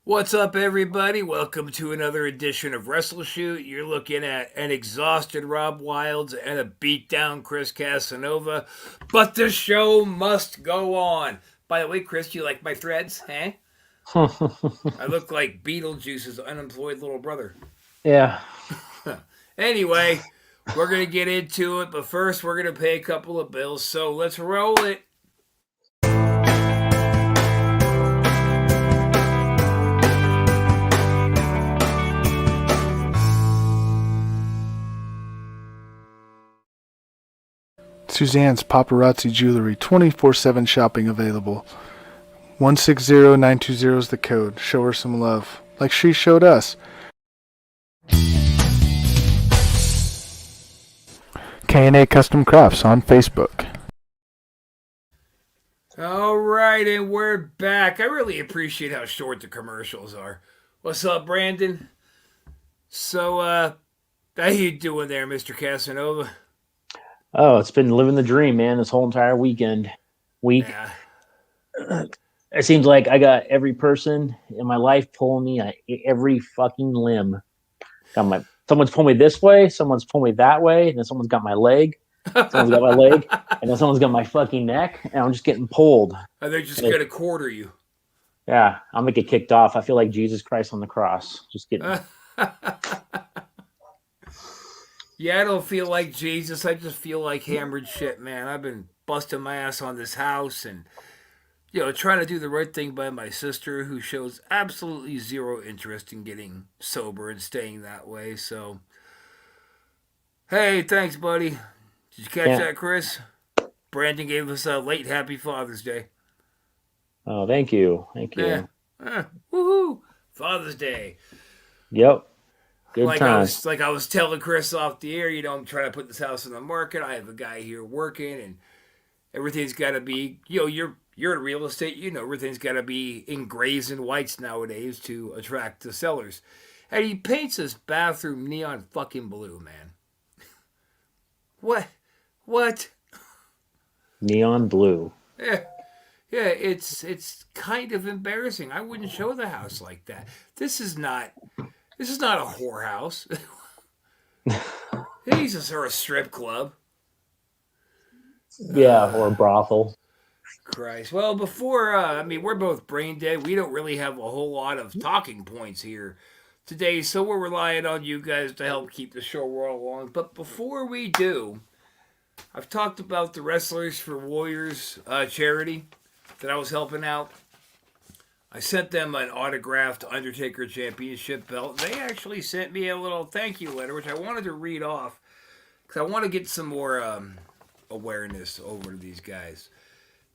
What's up, everybody? Welcome to another edition of Wresstleshoot. You're looking at an exhausted Rob Wilds and a beat-down Chris Casanova, but the show must go on. By the way, Chris, do you like my threads? Eh? I look like Beetlejuice's unemployed little brother. Yeah. Anyway, we're going to get into it, but first we're going to pay a couple of bills, so let's roll it. Suzanne's Paparazzi Jewelry, 24/7 shopping available. 160920 is the code. Show her some love, like she showed us. K&A Custom Crafts on Facebook. All right, and we're back. I really appreciate how short the commercials are. What's up, Brandon? So, how you doing there, Mr. Casanova? Oh, it's been living the dream, man, this whole entire week. Yeah. It seems like I got every person in my life pulling me on every fucking limb. Someone's pulling me this way, someone's pulling me that way, and then someone's got my leg. Someone's got my leg, and then someone's got my fucking neck, and I'm just getting pulled. Are they just going to quarter you? Yeah, I'm gonna get kicked off. I feel like Jesus Christ on the cross. Just getting. Yeah, I don't feel like Jesus. I just feel like hammered shit, man. I've been busting my ass on this house and, trying to do the right thing by my sister, who shows absolutely zero interest in getting sober and staying that way. So, hey, thanks, buddy. Did you catch that, Chris? Brandon gave us a late Happy Father's Day. Oh, thank you. Woohoo! Father's Day. Yep. Good times. I was telling Chris off the air, I'm trying to put this house on the market. I have a guy here working, and everything's got to be, you're in real estate, everything's got to be in grays and whites nowadays to attract the sellers. And he paints his bathroom neon fucking blue, man. What? Neon blue. Yeah, it's kind of embarrassing. I wouldn't show the house like that. This is not a whorehouse. Jesus, or a strip club. Yeah, or a brothel. Christ. Well, before, we're both brain dead. We don't really have a whole lot of talking points here today, so we're relying on you guys to help keep the show rolling along. But before we do, I've talked about the Wrestlers for Warriors charity that I was helping out. I sent them an autographed Undertaker Championship belt. They actually sent me a little thank you letter, which I wanted to read off because I want to get some more awareness over to these guys.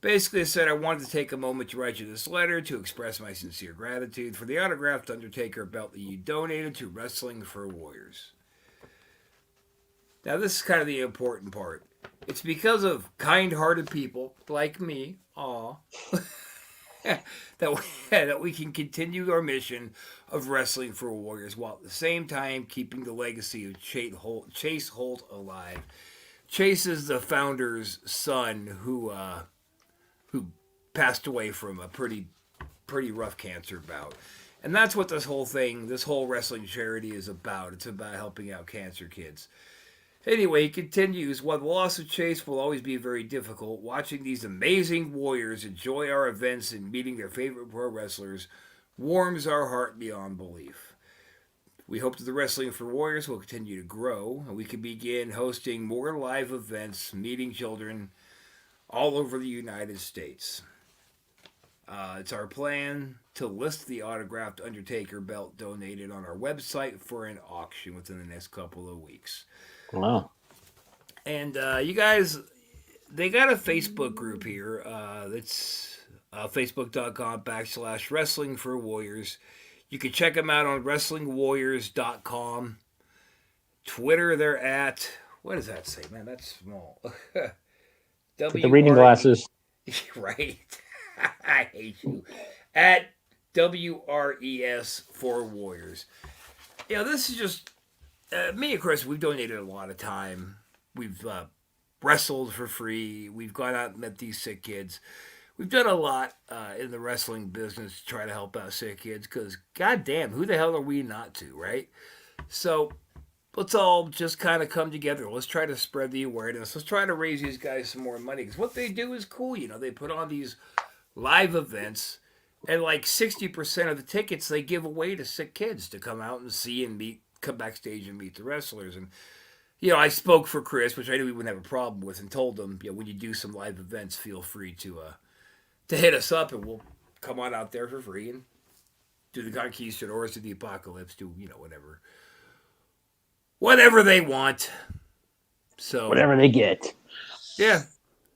Basically, I said I wanted to take a moment to write you this letter to express my sincere gratitude for the autographed Undertaker belt that you donated to Wrestling for Warriors. Now, this is kind of the important part. It's because of kind-hearted people like me, that we can continue our mission of Wrestling for Warriors while at the same time keeping the legacy of Chase Holt alive. Chase is the founder's son who passed away from a pretty rough cancer bout. And that's what this whole wrestling charity is about. It's about helping out cancer kids. Anyway, he continues, while the loss of Chase will always be very difficult, watching these amazing warriors enjoy our events and meeting their favorite pro wrestlers warms our heart beyond belief. We hope that the Wrestling for Warriors will continue to grow, and we can begin hosting more live events, meeting children all over the United States. It's our plan to list the autographed Undertaker belt donated on our website for an auction within the next couple of weeks. Wow. And you guys, they got a Facebook group here. It's facebook.com/Wrestling for Warriors. You can check them out on WrestlingWarriors.com. Twitter, they're at, what does that say? Man, that's small. The reading glasses. Right. I hate you. At WRES for Warriors. This is just me and Chris. We've donated a lot of time. We've wrestled for free. We've gone out and met these sick kids. we've done a lot in the wrestling business to try to help out sick kids because, goddamn, who the hell are we not to, right? So let's all just kind of come together. Let's try to spread the awareness. Let's try to raise these guys some more money because what they do is cool. You know, they put on these live events, and like 60% of the tickets they give away to sick kids to come out and see and meet, come backstage and meet the wrestlers. And I spoke for Chris, which I knew he wouldn't have a problem with, and told him, when you do some live events, feel free to hit us up, and we'll come on out there for free and do the Conquistadors, do the Apocalypse, do whatever they want. So whatever they get. Yeah.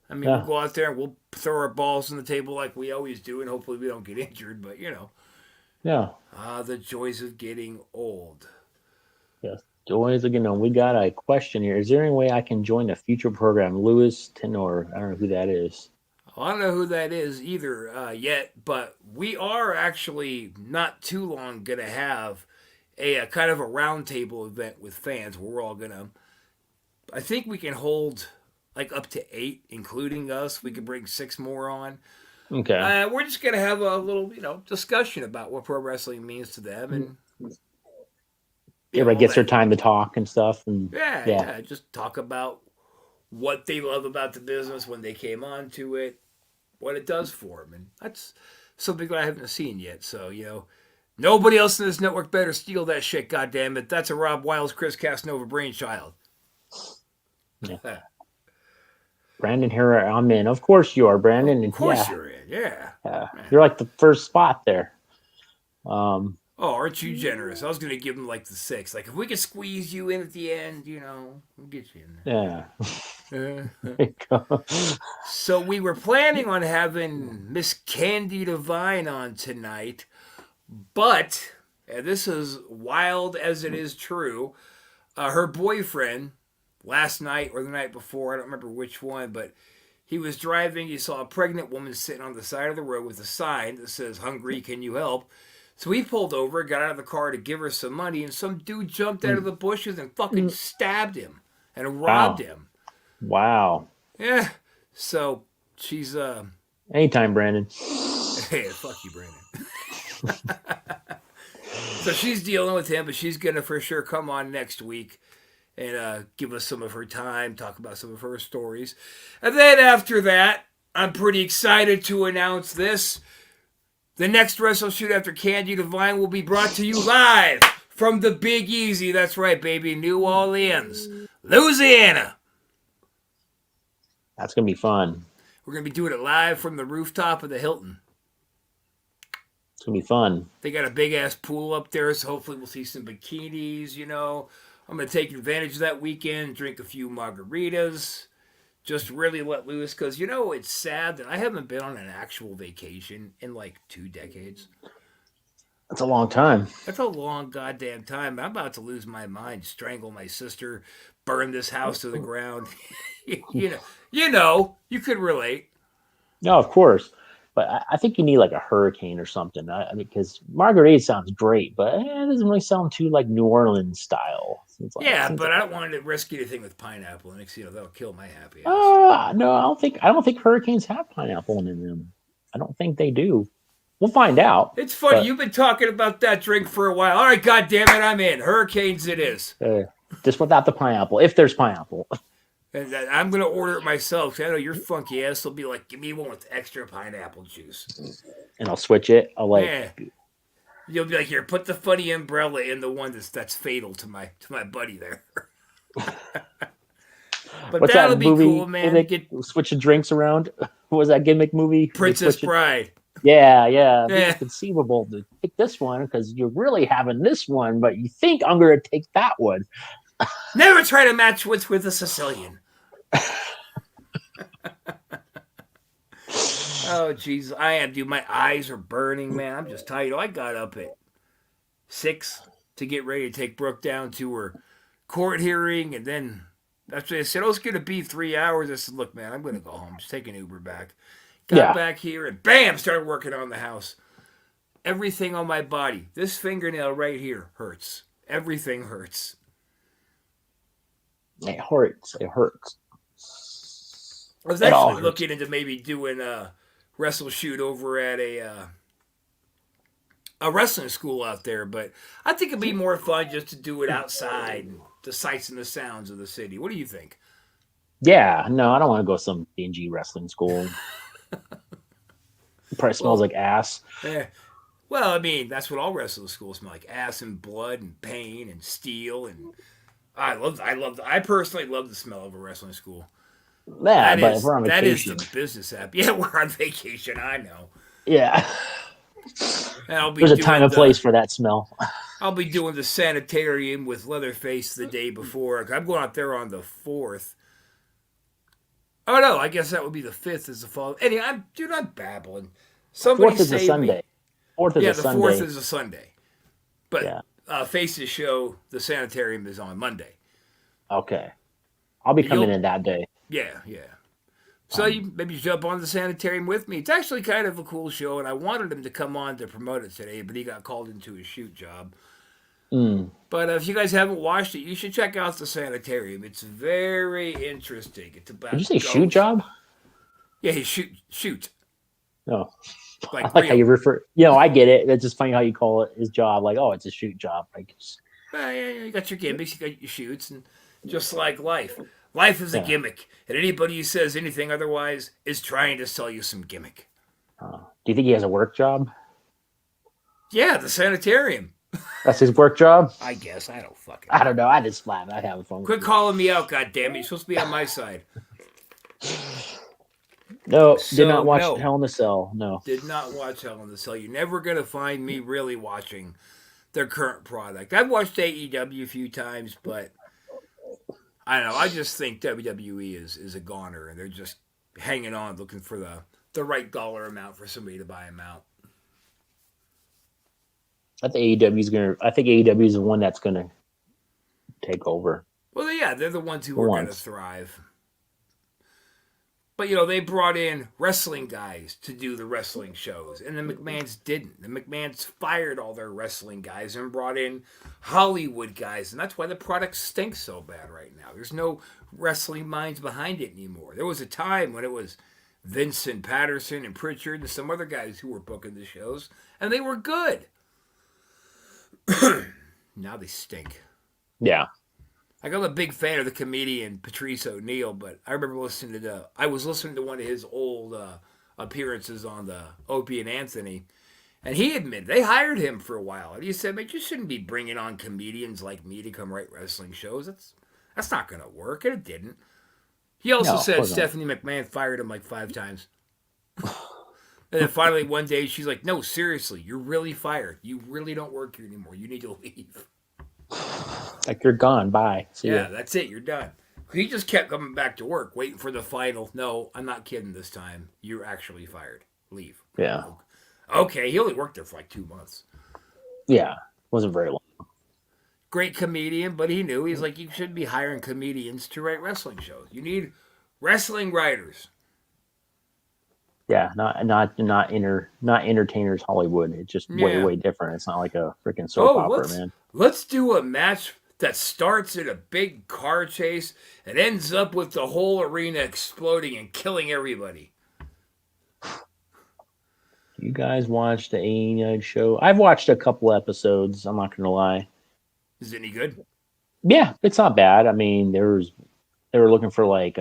I mean, we'll go out there and we'll throw our balls on the table like we always do, and hopefully we don't get injured. But Yeah. The joys of getting old. Yes. Joys of getting old. We got a question here. Is there any way I can join a future program? Lewis Tenor. I don't know who that is. I don't know who that is either yet, but we are actually not too long going to have a kind of a roundtable event with fans where we're all going to, I think we can hold like up to 8, including us. We could bring 6 more on. Okay. We're just going to have a little, discussion about what pro wrestling means to them. And everybody gets their time to talk and stuff. And yeah, just talk about what they love about the business when they came on to it, what it does for them. And that's something that I haven't seen yet. So, nobody else in this network better steal that shit, goddammit. That's a Rob Wiles, Chris Casanova brainchild. Yeah. Brandon here, I'm in. Of course you are, Brandon. Of course you're in, yeah. You're like the first spot there. Aren't you generous? I was going to give him like the 6. Like, if we could squeeze you in at the end, we'll get you in there. Yeah. So we were planning on having Miss Candy Divine on tonight, but, and this is wild as it is true, her boyfriend, last night or the night before, I don't remember which one, but he was driving, he saw a pregnant woman sitting on the side of the road with a sign that says, "Hungry, can you help?" So he pulled over, got out of the car to give her some money, and some dude jumped out of the bushes and fucking stabbed him and robbed him. Wow. Yeah. So she's anytime, Brandon. Hey, fuck you, Brandon. So she's dealing with him, but she's gonna for sure come on next week and give us some of her time, talk about some of her stories. And then after that, I'm pretty excited to announce this. The next Wresstleshoot after Candy Divine will be brought to you live from the Big Easy. That's right, baby. New Orleans, Louisiana. That's going to be fun. We're going to be doing it live from the rooftop of the Hilton. It's going to be fun. They got a big-ass pool up there, so hopefully we'll see some bikinis, I'm going to take advantage of that weekend, drink a few margaritas, just really let loose. Because, it's sad that I haven't been on an actual vacation in like 2 decades. That's a long time. That's a long goddamn time. I'm about to lose my mind, strangle my sister, burn this house to the ground. You could relate. No, of course. But I think you need like a hurricane or something. I mean, because margarita sounds great, but it doesn't really sound too like New Orleans style. But I don't want to risk anything with pineapple, and that'll kill my happy ass. No, I don't think hurricanes have pineapple in them. I don't think they do. We'll find out. It's funny. You've been talking about that drink for a while. All right, goddamn it, I'm in. Hurricanes it is. Just without the pineapple, if there's pineapple. And I'm going to order it myself. I know your funky ass will be like, give me one with extra pineapple juice. And I'll switch it. You'll be like, here, put the funny umbrella in the one that's fatal to my buddy there. But what's that'll that be movie cool, man. They get switching drinks around. What was that gimmick movie? Princess Bride. Yeah. It's conceivable to pick this one because you're really having this one, but you think I'm going to take that one. Never try to match wits with a Sicilian. Oh, jeez. I am, dude. My eyes are burning, man. I'm just tired. I got up at 6 to get ready to take Brooke down to her court hearing, and then after they said, it's going to be 3 hours, I said, look, man, I'm going to go home. Just take an Uber back. Got back here, and bam, started working on the house. Everything on my body, this fingernail right here hurts. Everything hurts. It hurts. I was actually looking into maybe doing Wresstleshoot over at a wrestling school out there, but I think it'd be more fun just to do it outside, the sights and the sounds of the city. What do you think? Yeah, no, I don't want to go to some dingy wrestling school. It probably smells like ass. Eh, well, I mean, that's what all wrestling schools smell like: ass and blood and pain and steel. And I personally love the smell of a wrestling school. Yeah, but if we're on That is vacation, the business app. Yeah, we're on vacation. I know. yeah, And there's a time and place for that smell. I'll be doing the sanitarium with Leatherface the day before. I'm going out there on the 4th. Oh no, I guess that would be the 5th is the fall. Anyway, I'm babbling. Somebody Fourth is a save Sunday. me. Fourth is Yeah, a the Sunday. 4th is a Sunday. But Yeah. Face's show, the sanitarium, is on Monday. Okay, I'll be coming in that day. Yeah. So you maybe jump on the sanitarium with me. It's actually kind of a cool show, and I wanted him to come on to promote it today, but he got called into his shoot job. But if you guys haven't watched it, you should check out the sanitarium. It's very interesting. It's about. Did you say shoot job? Yeah, he shoot. No, Like I like how you refer. I get it. It's just funny how you call it his job. Like, oh, it's a shoot job. Like, yeah, you got your gimmicks, you got your shoots, and just like life. Life is a gimmick, and anybody who says anything otherwise is trying to sell you some gimmick. do you think he has a work job? Yeah, the sanitarium. That's his work job. I guess I don't fucking. I don't know. I just laugh. I have fun. Quit calling me out, goddammit. You're supposed to be on my side. No, So, did not watch no. Hell in a Cell. No. Did not watch Hell in the Cell. You're never going to find me really watching their current product. I've watched AEW a few times, but I don't know. I just think WWE is a goner, and they're just hanging on, looking for the right dollar amount for somebody to buy them out. I think AEW is the one that's gonna take over. Well, yeah, they're the ones who are going to thrive. But, they brought in wrestling guys to do the wrestling shows, and the McMahons didn't. The McMahons fired all their wrestling guys and brought in Hollywood guys, and that's why the product stinks so bad right now. There's no wrestling minds behind it anymore. There was a time when it was Vincent Patterson and Pritchard and some other guys who were booking the shows, and they were good. Now they stink. Yeah. Like, I'm a big fan of the comedian Patrice O'Neal, but I remember listening to one of his old appearances on the Opie and Anthony, and he admitted they hired him for a while, and he said, "Man, you shouldn't be bringing on comedians like me to come write wrestling shows. That's not going to work," and it didn't. He also said Stephanie McMahon fired him like 5 times. And then finally one day she's like, "No, seriously, you're really fired. You really don't work here anymore. You need to leave." Like, you're gone. Bye. See ya. That's it. You're done. He just kept coming back to work, waiting for the final. No, I'm not kidding this time. You're actually fired. Leave. Yeah. Okay, he only worked there for like 2 months. Yeah. Wasn't very long. Great comedian, but he knew. He's like, you shouldn't be hiring comedians to write wrestling shows. You need wrestling writers. Yeah, not entertainers Hollywood. It's just way different. It's not like a freaking soap opera, man. Let's do a match that starts in a big car chase and ends up with the whole arena exploding and killing everybody. You guys watched the AEW show? I've watched a couple episodes. I'm not gonna lie. Is it any good? Yeah, it's not bad. I mean, they were looking for like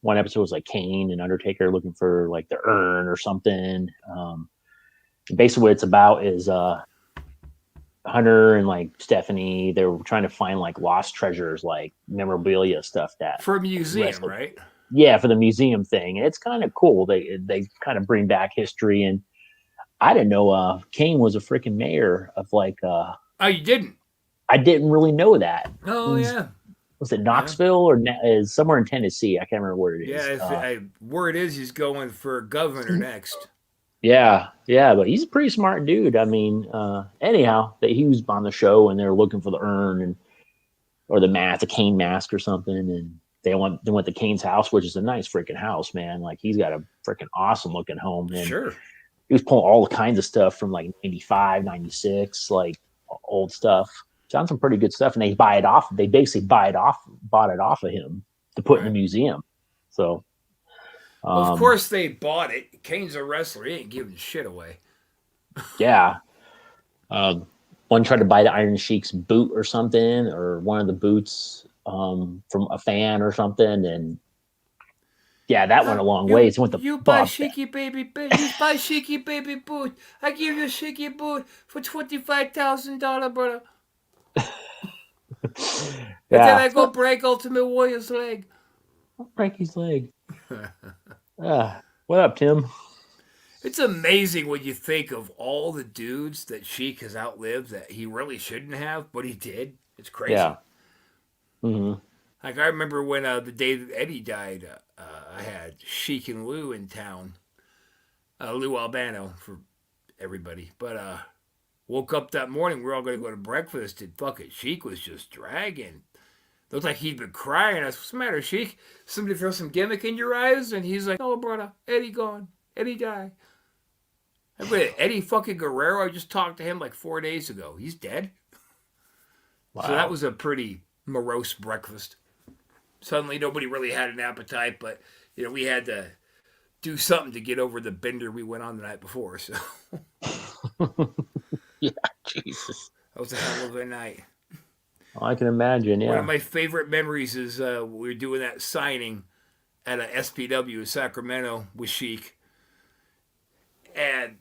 one episode was like Kane and Undertaker looking for like the urn or something. Basically, what it's about is Hunter and like Stephanie. They were trying to find like lost treasures, like memorabilia stuff that for a museum, right? Yeah, for the museum thing. And it's kind of cool. They kind of bring back history. And I didn't know Kane was a freaking mayor of like. Oh, you didn't? I didn't really know that. Oh, yeah. Was it Knoxville or is somewhere in Tennessee? I can't remember where it is. Yeah, word is he's going for governor next. Yeah, but he's a pretty smart dude. I mean, anyhow, he was on the show and they're looking for the urn or the mask, the Kane mask or something, and they went to Kane's house, which is a nice freaking house, man. Like, he's got a freaking awesome looking home. And sure. He was pulling all kinds of stuff from like 95, 96, like old stuff. Done some pretty good stuff, and they buy it off. They basically bought it off of him to put in the museum. So, of course, they bought it Kane's a wrestler. He ain't giving shit away. Yeah. One tried to buy the Iron Sheik's boot or something, or one of the boots from a fan or something, and yeah, that went a long way. It went to You buy Bob. Sheiky baby boot. You buy Sheiky baby boot. I give you a Sheiky boot for $25,000, brother. And then I go break Ultimate Warrior's leg. Break his leg. What up, Tim? It's amazing when you think of all the dudes that Sheik has outlived that he really shouldn't have, but he did. It's crazy. Yeah. Mm-hmm. Like, I remember when the day that Eddie died, I had Sheik and Lou in town. Lou Albano for everybody. But woke up that morning, we were all going to go to breakfast, and fucking Sheik was just dragging. Looked like he'd been crying. I said, what's the matter, Sheik? Somebody throw some gimmick in your eyes? And he's like, no, brother, Eddie gone. Eddie died. Eddie fucking Guerrero, I just talked to him like 4 days ago. He's dead. Wow. So that was a pretty morose breakfast. Suddenly nobody really had an appetite, but we had to do something to get over the bender we went on the night before. So yeah, Jesus. That was a hell of a night. Oh, I can imagine, yeah. One of my favorite memories is we were doing that signing at a SPW in Sacramento with Sheik. And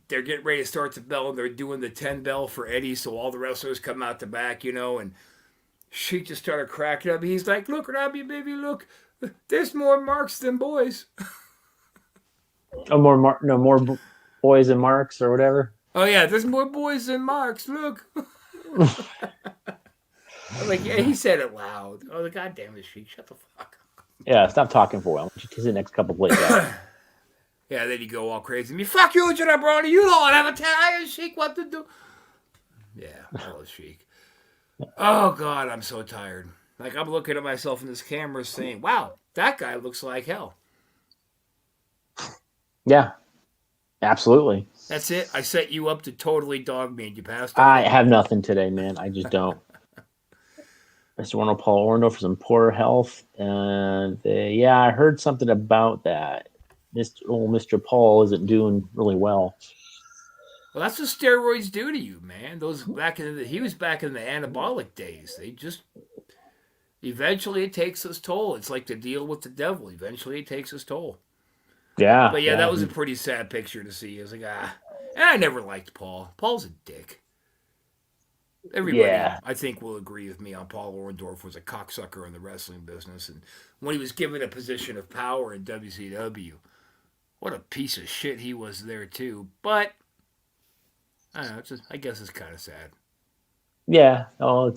they're getting ready to start the bell, and they're doing the 10 bell for Eddie, so all the wrestlers come out the back, and Sheik just started cracking up. He's like, look, Robbie, baby, look. There's more marks than boys. Oh, more boys and marks or whatever? Oh, yeah, there's more boys than marks. Look. I'm like, yeah, he said it loud. Oh, the goddamn it, Sheik. Shut the fuck up. Yeah, stop talking for a while. Just the next couple plays out. Yeah, then you go all crazy. Me, fuck you, Janabroni. You don't have a tell Sheik what to do. Yeah, that was Sheik. Oh, God, I'm so tired. Like, I'm looking at myself in this camera saying, wow, that guy looks like hell. Yeah, absolutely. That's it. I set you up to totally dog me and you passed. I have nothing today, man. I just don't. Mr. Wonderful Paul Orndorff for some poor health. And I heard something about that. Mr. Paul isn't doing really well. Well, that's what steroids do to you, man. He was back in the anabolic days. Eventually it takes its toll. It's like the deal with the devil. Eventually it takes its toll. Yeah. But that was a pretty sad picture to see. I was like, And I never liked Paul. Paul's a dick. Everybody, I think, will agree with me on Paul Orndorff was a cocksucker in the wrestling business. And when he was given a position of power in WCW, what a piece of shit he was there, too. But, I don't know, I guess it's kind of sad. Yeah. Oh,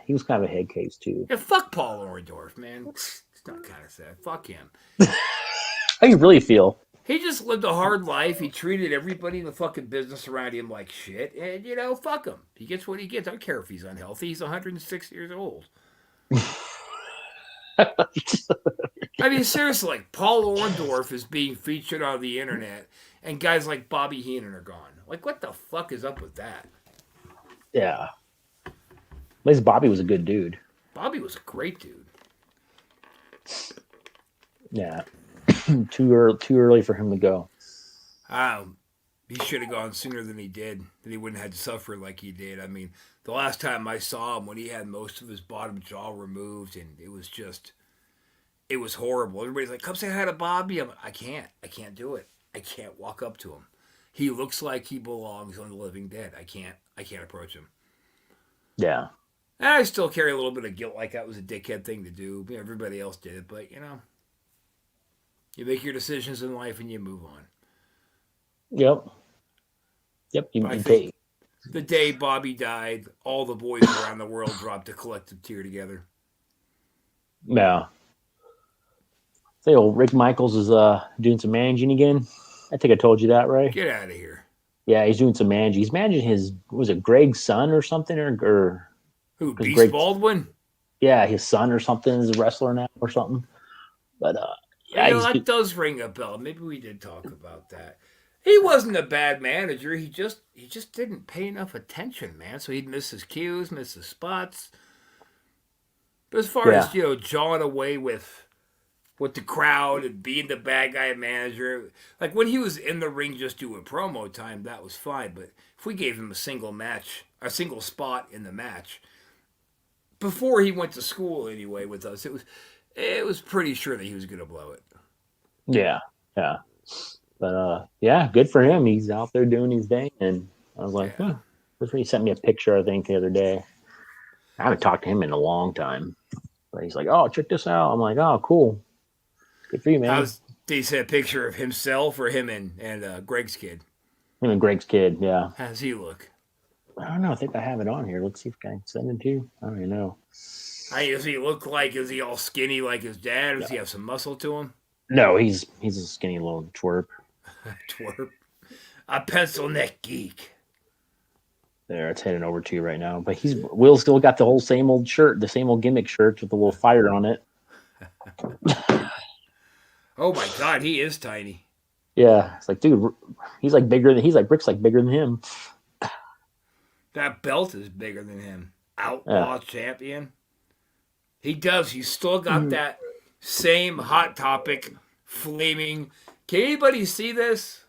he was kind of a head case, too. Yeah, fuck Paul Orndorff, man. It's not kind of sad. Fuck him. How do you really feel? He just lived a hard life. He treated everybody in the fucking business around him like shit. And, fuck him. He gets what he gets. I don't care if he's unhealthy. He's 106 years old. I mean, seriously, like, Paul Orndorff is being featured on the internet, and guys like Bobby Heenan are gone. Like, what the fuck is up with that? Yeah. At least Bobby was a good dude. Bobby was a great dude. Yeah. Too early for him to go. He should have gone sooner than he did. Then he wouldn't have had to suffer like he did. I mean, the last time I saw him, when he had most of his bottom jaw removed, and it was horrible. Everybody's like, come say hi to Bobby. I'm like, I can't do it. I can't walk up to him. He looks like he belongs on the living dead. I can't approach him. Yeah. And I still carry a little bit of guilt, like that was a dickhead thing to do. Everybody else did it, but, you make your decisions in life and you move on. Yep. The day Bobby died, all the boys around the world dropped a collective tear together. Yeah. Say, old Rick Michaels is doing some managing again. I think I told you that, right? Get out of here. Yeah, he's doing some managing. He's managing Greg's son or something, or who? Beast Baldwin? Yeah, his son or something is a wrestler now or something. But that does ring a bell. Maybe we did talk about that. He wasn't a bad manager. He just didn't pay enough attention, man. So he'd miss his cues, miss his spots. But as far as jawing away with with the crowd and being the bad guy manager. Like when he was in the ring just doing promo time, that was fine. But if we gave him a single spot in the match, before he went to school anyway with us, it was pretty sure that he was going to blow it. Yeah, yeah. But yeah, good for him. He's out there doing his thing, and I was like, Yeah. He sent me a picture, I think, the other day. I haven't talked to him in a long time, but he's like, "Oh, check this out." I'm like, "Oh, cool, good for you, man." Did he send a picture of himself or him and Greg's kid? Him and Greg's kid, yeah. How does he look? I don't know. I think I have it on here. Let's see if I can send it to you. I don't even know. Does he look like? Is he all skinny like his dad? Or does he have some muscle to him? No, he's a skinny little twerp. Twerp. A pencil neck geek. There, it's heading over to you right now. But Will's still got the whole same old shirt, the same old gimmick shirt with the little fire on it. Oh my God, he is tiny. Yeah, it's like, dude, he's like Brick's like bigger than him. That belt is bigger than him. Outlaw champion. He does. He's still got that same Hot Topic flaming. Can anybody see this?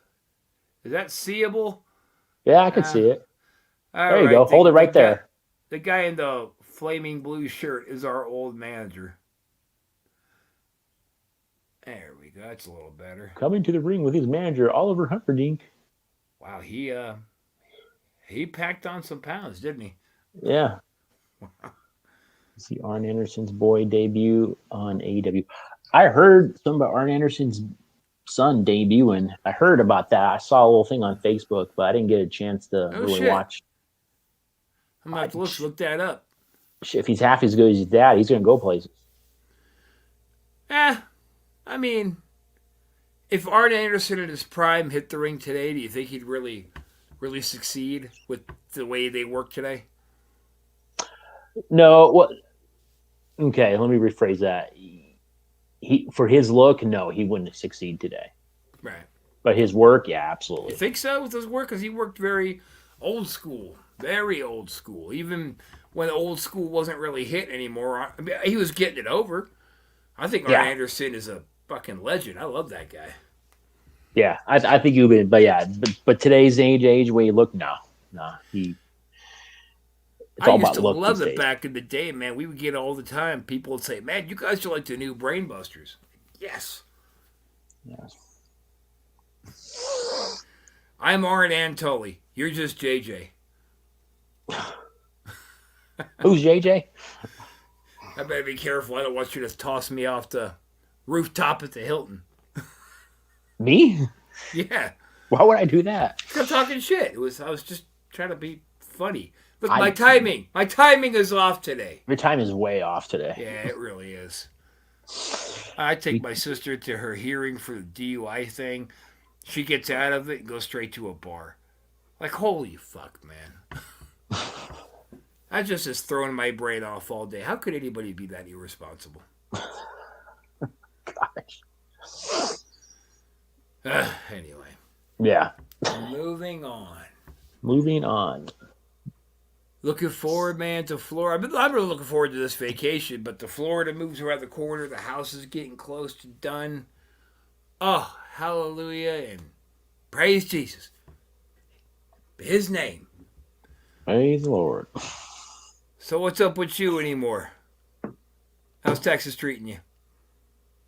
Is that seeable? Yeah, I can see it. There you go. Hold it right there. The guy in the flaming blue shirt is our old manager. There we go. That's a little better. Coming to the ring with his manager, Oliver Humperdinck. Wow, he packed on some pounds, didn't he? Yeah. See Arn Anderson's boy debut on AEW. I heard something about Arn Anderson's son debuting. I heard about that. I saw a little thing on Facebook, but I didn't get a chance to watch. I'm about to look that up. If he's half as good as his dad, he's going to go places. I mean, if Arn Anderson in his prime hit the ring today, do you think he'd really succeed with the way they work today? No. Well, okay, let me rephrase that. For his look, no, he wouldn't succeed today. Right. But his work, yeah, absolutely. You think so with his work? Because he worked very old school. Very old school. Even when old school wasn't really hit anymore, I mean, he was getting it over. I think Arn Anderson is a fucking legend. I love that guy. Yeah, I think you've been, but today's age, way he looked, no, he. I used to love it back in the day, man. We would get all the time. People would say, "Man, you guys are like the new Brainbusters." Yes. I'm Arn Antoli. You're just JJ. Who's JJ? I better be careful. I don't want you to toss me off the rooftop at the Hilton. Me? Yeah. Why would I do that? I'm talking shit. I was just trying to be funny. Look, my timing is off today. Your time is way off today. Yeah, it really is. I take my sister to her hearing for the DUI thing. She gets out of it and goes straight to a bar. Like, holy fuck, man. I just is throwing my brain off all day. How could anybody be that irresponsible? Gosh. Anyway. Yeah. Moving on. Looking forward, man, to Florida. I'm really looking forward to this vacation, but the Florida moves around the corner. The house is getting close to done. Oh, hallelujah, and praise Jesus. His name. Praise the Lord. So what's up with you anymore? How's Texas treating you?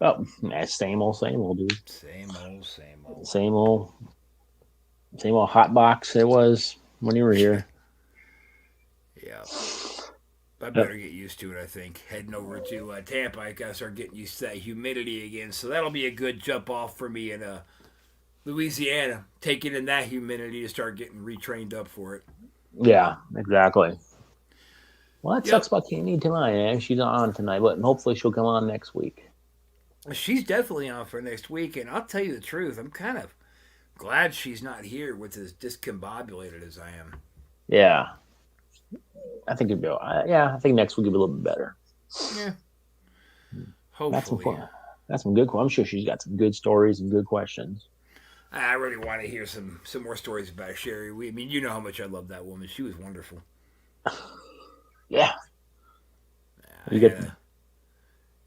Oh, same old, dude. Same old hot box it was when you were here. Yeah. I better get used to it, I think. Heading over to Tampa, I gotta start getting used to that humidity again. So that'll be a good jump off for me in Louisiana. Taking in that humidity to start getting retrained up for it. Yeah, exactly. Well, that sucks about Candy tonight. She's on tonight, but hopefully she'll come on next week. She's definitely on for next week, and I'll tell you the truth. I'm kind of glad she's not here with as discombobulated as I am. Yeah. I think it'd be I think next week will be a little bit better. Yeah. Hopefully. That's some good. I'm sure she's got some good stories and good questions. I really want to hear some more stories about Sherry. I mean, you know how much I love that woman. She was wonderful. Yeah.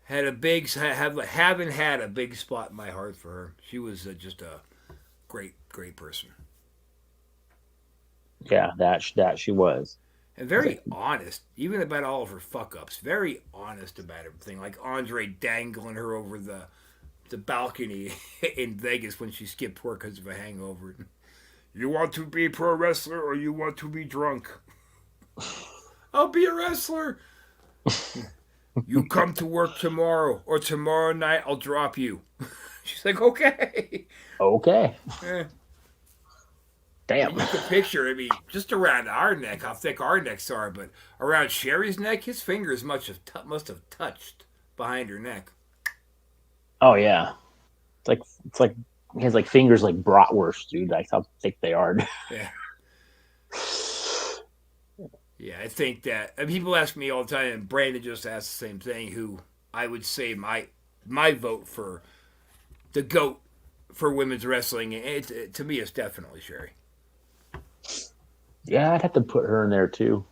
haven't had a big spot in my heart for her. She was just a great person. Yeah, that she was. And very honest, even about all of her fuck ups. Very honest about everything. Like Andre dangling her over the balcony in Vegas when she skipped work because of a hangover. You want to be a pro wrestler or you want to be drunk? I'll be a wrestler. You come to work tomorrow or tomorrow night I'll drop you. She's like, okay. Okay. Eh. Damn. You can picture, just around our neck, how thick our necks are, but around Sherry's neck, his fingers must have touched behind her neck. Oh yeah. It's like he has like fingers like bratwurst, dude. Like how thick they are. Yeah. Yeah, I think that people ask me all the time, and Brandon just asked the same thing. Who I would say my vote for the GOAT for women's wrestling. To me, it's definitely Sherry. Yeah, I'd have to put her in there too.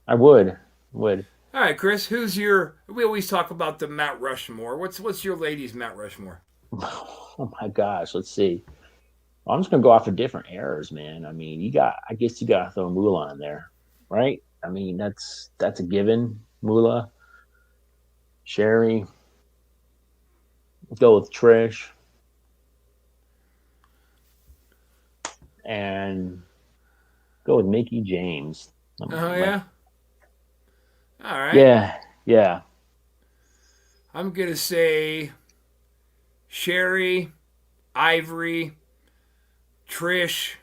I would. All right, Chris, who's your? We always talk about the Mount Rushmore. What's your ladies' Mount Rushmore? Oh my gosh, let's see. Well, I'm just gonna go off of different eras, man. I mean, I guess you gotta throw Moolah in there, right? I mean, that's a given. Moolah, Sherry, go with Trish, and go with Mickey James. Oh yeah. All right. Yeah. I'm gonna say Sherry, Ivory, Trish,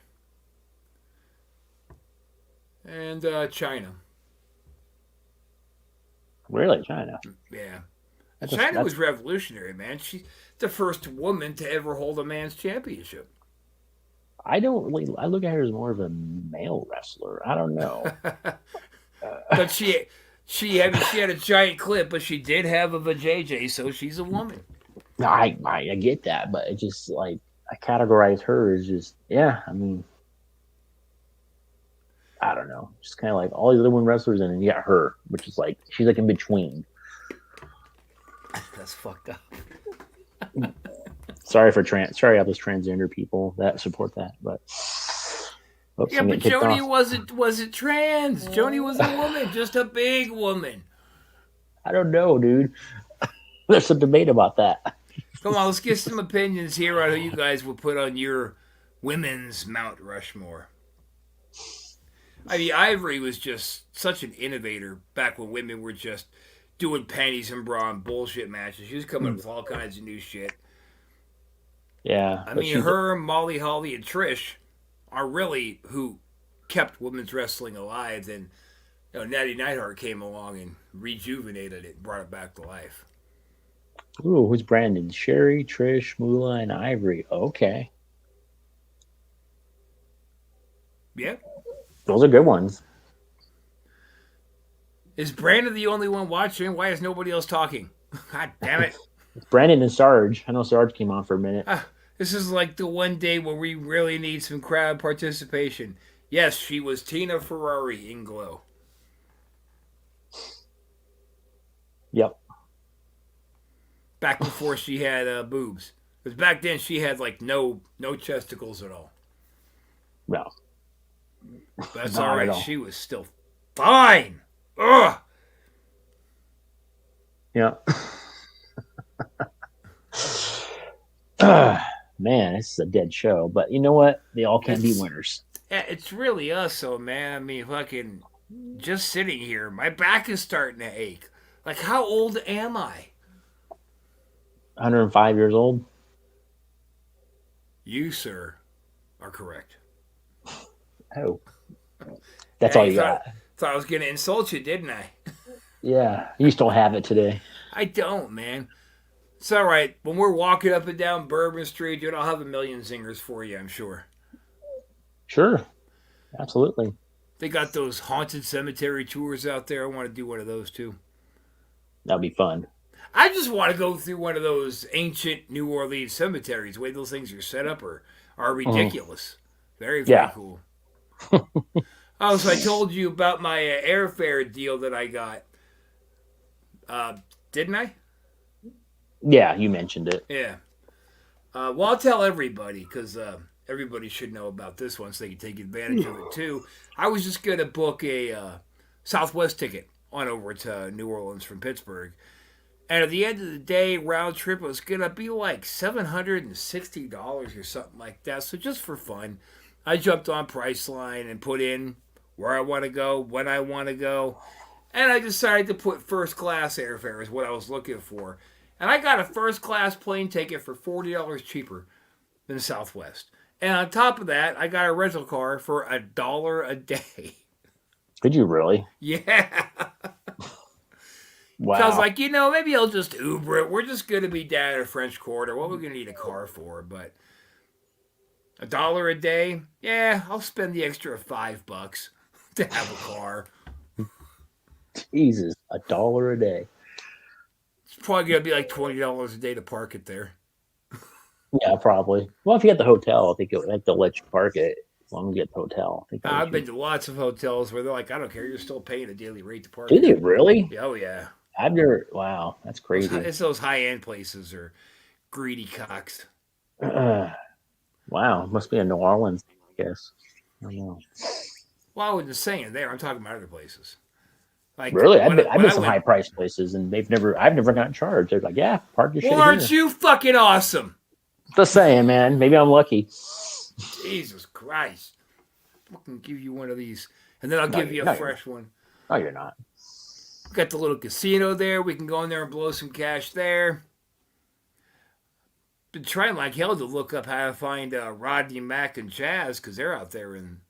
and China. Really, China? Yeah. China was revolutionary, man. She's the first woman to ever hold a man's championship. I look at her as more of a male wrestler. I don't know. But she had a giant clip, but she did have a vajayjay, so she's a woman. No, I get that, but it just like I categorize her as just I mean, I don't know, just kind of like all these other women wrestlers, and then you got her, which is like she's like in between. That's fucked up. Sorry all those transgender people that support that, but but Joni wasn't trans. Joni was a woman, just a big woman. I don't know, dude. There's some debate about that. Come on, let's get some opinions here on who you guys would put on your women's Mount Rushmore. I mean, Ivory was just such an innovator back when women were just doing panties and bra and bullshit matches. She was coming up with all kinds of new shit. Yeah. I mean, her, Molly Holly, and Trish are really who kept women's wrestling alive. And Natty Neidhart came along and rejuvenated it, brought it back to life. Ooh, who's Brandon? Sherry, Trish, Moolah, and Ivory. Okay. Yeah. Those are good ones. Is Brandon the only one watching? Why is nobody else talking? God damn it. Brandon and Sarge. I know Sarge came on for a minute. This is like the one day where we really need some crowd participation. Yes, she was Tina Ferrari in Glow. Yep. Back before she had boobs. Because back then she had like no chesticles at all. No. But that's all right. She was still fine. Ugh. Yeah. Man, this is a dead show. But you know what? They all can't be winners. It's really us, though, man. I mean, fucking just sitting here, my back is starting to ache. Like, how old am I? 105 years old. You, sir, are correct. Oh. That's all you got. Thought I was going to insult you, didn't I? Yeah. You still have it today. I don't, man. It's all right. When we're walking up and down Bourbon Street, dude, I'll have a million zingers for you, I'm sure. Sure. Absolutely. They got those haunted cemetery tours out there. I want to do one of those, too. That'll be fun. I just want to go through one of those ancient New Orleans cemeteries. The way those things are set up are ridiculous. Very, very cool. So I told you about my airfare deal that I got. Didn't I? Yeah, you mentioned it. Yeah. Well, I'll tell everybody because everybody should know about this one so they can take advantage of it too. I was just going to book a Southwest ticket on over to New Orleans from Pittsburgh. And at the end of the day, round trip was going to be like $760 or something like that. So just for fun, I jumped on Priceline and put in where I want to go, when I want to go. And I decided to put first class airfare is what I was looking for. And I got a first class plane ticket for $40 cheaper than Southwest. And on top of that, I got a rental car for $1 a day. Did you really? Yeah. Wow. So I was like, maybe I'll just Uber it. We're just going to be down at French Quarter. What are we going to need a car for? But $1 a day? Yeah, I'll spend the extra $5 to have a car. Jesus, $1 a day. It's probably going to be like $20 a day to park it there. Yeah, probably. Well, if you get the hotel, I think they'll let you park it as long as you get the hotel. I think I've been to lots of hotels where they're like, I don't care, you're still paying a daily rate to park. Do they really? Oh, yeah. I've never. Wow, that's crazy. It's those high-end places or greedy cocks. Wow, must be in New Orleans, I guess. I don't know. Well, I wasn't saying there. I'm talking about other places. Like really, I've been some high priced places, and I've never gotten charged. They're like, yeah, park your shit here. Aren't you fucking awesome? Just saying, man. Maybe I'm lucky. Jesus Christ! I can give you one of these, and then I'll give you a fresh one. No, you're not. We got the little casino there. We can go in there and blow some cash there. Been trying like hell to look up how to find Rodney Mack and Jazz because they're out there in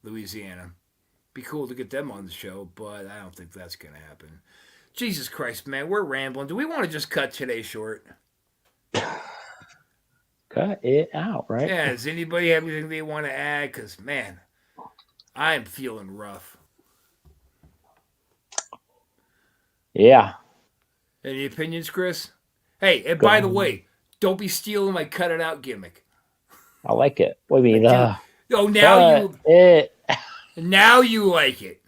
Louisiana. Be cool to get them on the show, but I don't think that's going to happen. Jesus Christ, man, we're rambling. Do we want to just cut today short? Cut it out, right? Yeah, does anybody have anything they want to add? Because, man, I'm feeling rough. Yeah. Any opinions, Chris? Hey, and by the way, don't be stealing my cut it out gimmick. I like it. What do you mean? Now you like it.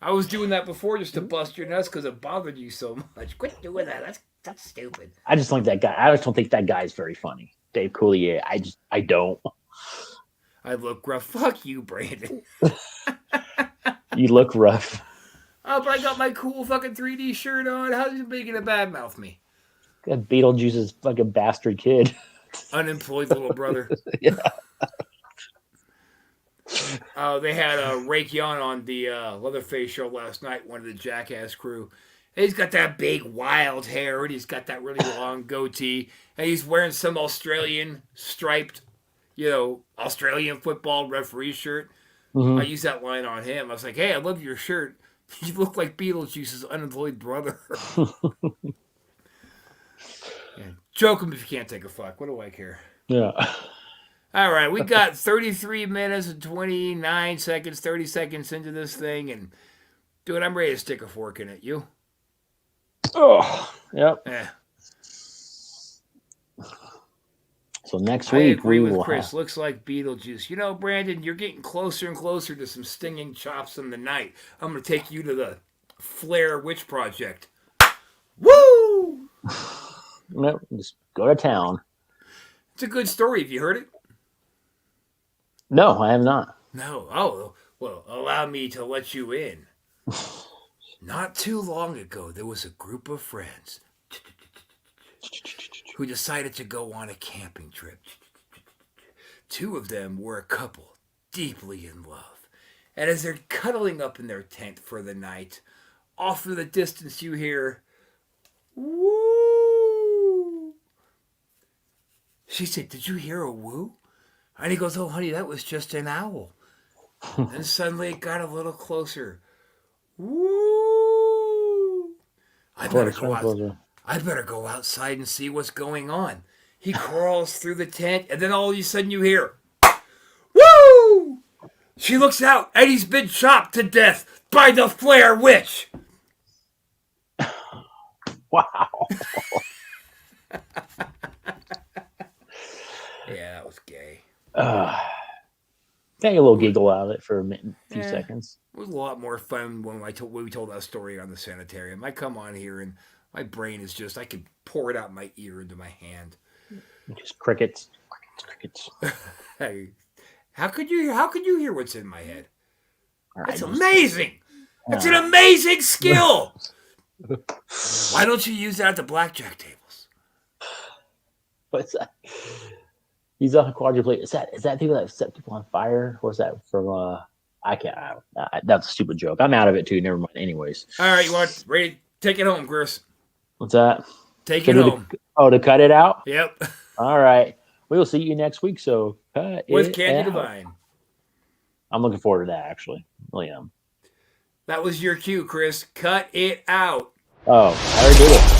I was doing that before just to bust your nuts because it bothered you so much. Quit doing that. That's stupid. I just don't think that guy's very funny. Dave Coulier. I don't. I look rough. Fuck you, Brandon. You look rough. Oh, but I got my cool fucking 3D shirt on. How's you making a badmouth me? That Beetlejuice's fucking bastard kid. Unemployed little brother. Yeah. They had Rake Young on the Leatherface show last night, one of the Jackass crew. He's got that big wild hair, and he's got that really long goatee, and he's wearing some Australian striped, Australian football referee shirt. Mm-hmm. I used that line on him. I was like, hey, I love your shirt. You look like Beetlejuice's unemployed brother. Yeah. Joke him if you can't take a fuck. What do I care? Yeah. All right, we got 33 minutes and 29 seconds, 30 seconds into this thing, and dude, I'm ready to stick a fork in it. You? Oh, yep. Yeah. So next week I agree with Chris. Looks like Beetlejuice. Brandon, you're getting closer and closer to some stinging chops in the night. I'm going to take you to the Flair Witch Project. Woo! Nope, just go to town. It's a good story. Have you heard it? No, I have not. No. Oh, well, allow me to let you in. Not too long ago, there was a group of friends who decided to go on a camping trip. Two of them were a couple, deeply in love. And as they're cuddling up in their tent for the night, off in the distance you hear, woo! She said, did you hear a woo? And he goes, oh, honey, that was just an owl. And suddenly it got a little closer. Woo! I better go outside and see what's going on. He crawls through the tent, and then all of a sudden you hear, woo! She looks out, and he's been chopped to death by the Flair Witch. Wow. Yeah, that was gay. Got a little giggle out of it for a few seconds. It was a lot more fun when we told that story on the sanitarium. I come on here and My brain is just, I can pour it out my ear into my hand. Just crickets. Hey, how could you hear what's in my head? All right, That's just- amazing. That's an All right. amazing skill. Why don't you use that at the blackjack tables? What's that? He's on quadruple. Is that people that set people on fire? Or was that from? I can't. That's a stupid joke. I'm out of it too. Never mind. Anyways, All right, you want ready? Take it home, Chris. what's that? Take So it home. to cut it out. Yep. All right. We will see you next week. So cut With it Candy out. Divine. I'm looking forward to that. Actually, really am. That was your cue, Chris. Cut it out. Oh, I already did it.